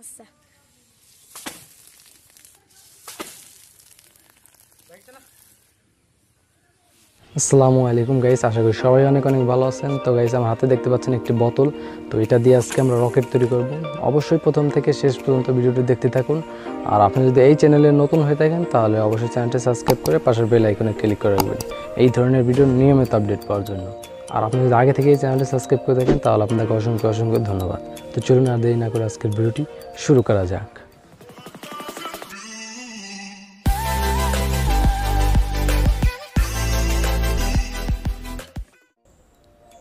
আচ্ছা আসসালামু আলাইকুম গাইস, আশা করি সবাই অনেক ভালো আছেন। তো গাইস, আমার হাতে দেখতে পাচ্ছেন একটি বোতল। তো এটা দিয়ে আজকে আমরা রকেট তৈরি করব। অবশ্যই প্রথম থেকে শেষ পর্যন্ত ভিডিওটি দেখতে থাকুন। আর আপনি যদি এই চ্যানেলে নতুন হয়ে থাকেন তাহলে অবশ্যই চ্যানেলটি সাবস্ক্রাইব করে পাশের বেল আইকনে ক্লিক করে রাখবেন এই ধরনের ভিডিও নিয়মিত আপডেট পাওয়ার জন্য। আর আপনি যদি আগে থেকে এই চ্যানেলটি সাবস্ক্রাইব করে থাকেন তাহলে আপনাকে অসংখ্য ধন্যবাদ। তো চলুন আর দেরি না করে আজকের ভিডিওটি শুরু করা যাক।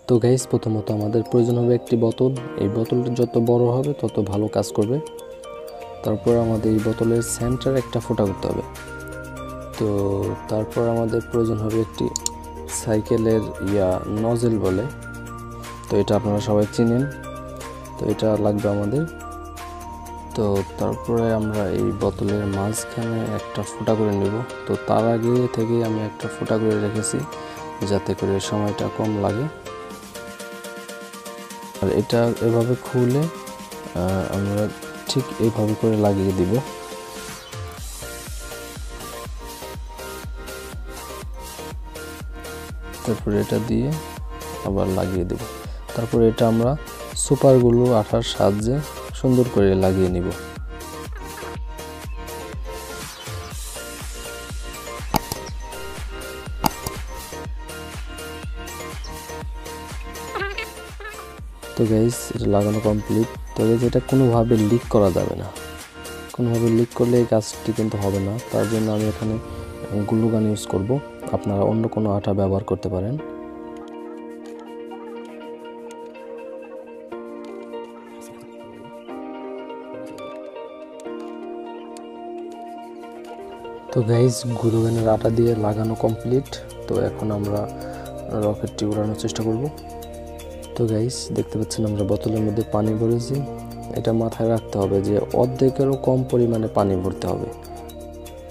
তো গাইস, প্রথমত আমাদের প্রয়োজন হবে একটি বোতল। এই বোতলটি যত বড় হবে তত ভালো কাজ করবে। তারপর আমাদের এই বোতলের সেন্টারে একটা ফোঁটা করতে হবে। তো তারপর আমাদের প্রয়োজন হবে একটি সাইকেলের নজেল বলে, তো এটা আপনারা সবাই চিনেন। তো এটা লাগবে আমাদের। তো তারপরে আমরা এই বোতলের মাঝখানে একটা ফোঁটা করে নেব। তো তার আগে থেকে আমি একটা ফোঁটা করে রেখেছি যাতে করে সময়টা কম লাগে। আর এটা এভাবে খুলে আমরা ঠিক এইভাবে করে লাগিয়ে দিব। তারপরে এটা দিয়ে আবার লাগিয়ে দেব। তারপরে এটা আমরা সুপার গ্লু আঠার সাহায্যে সুন্দর করে লাগিয়ে নিব। তো গাইস, এটা লাগানো কমপ্লিট। তো গাইস, এটা কোনোভাবে লিক করা যাবে না। কোনোভাবে লিক করলে এই কাজটি কিন্তু হবে না। তার জন্য আমি এখানে গ্লু গান ইউজ করব। আপনারা অন্য কোনো আঠা ব্যবহার করতে পারেন। তো গাইস, গ্লু গানের আঠা দিয়ে লাগানো কমপ্লিট। তো এখন আমরা রকেটটি উড়ানোর চেষ্টা করব। তো গাইস, দেখতে পাচ্ছেন আমরা বোতলের মধ্যে পানি ভরেছি। এটা মাথায় রাখতে হবে যে অর্ধেকেরও কম পরিমাণে পানি ভরতে হবে।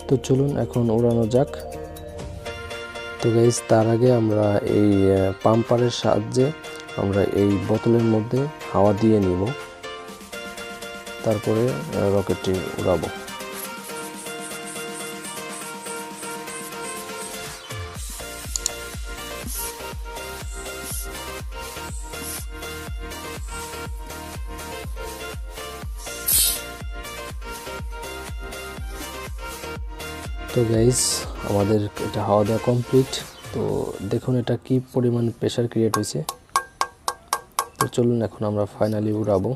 তো চলুন এখন উড়ানো যাক। তো গাইস, তার আগে আমরা এই পাম্পারের সাহায্যে আমরা এই বোতলের মধ্যে হাওয়া দিয়ে নিব। তারপরে রকেটটি উড়াবো। তো গাইস, আমাদের এটা হাওয়া দেওয়া কমপ্লিট। তো দেখুন এটা কি পরিমাণ প্রেসার ক্রিয়েট হয়েছে। তো চলুন এখন আমরা ফাইনালি উড়াবো।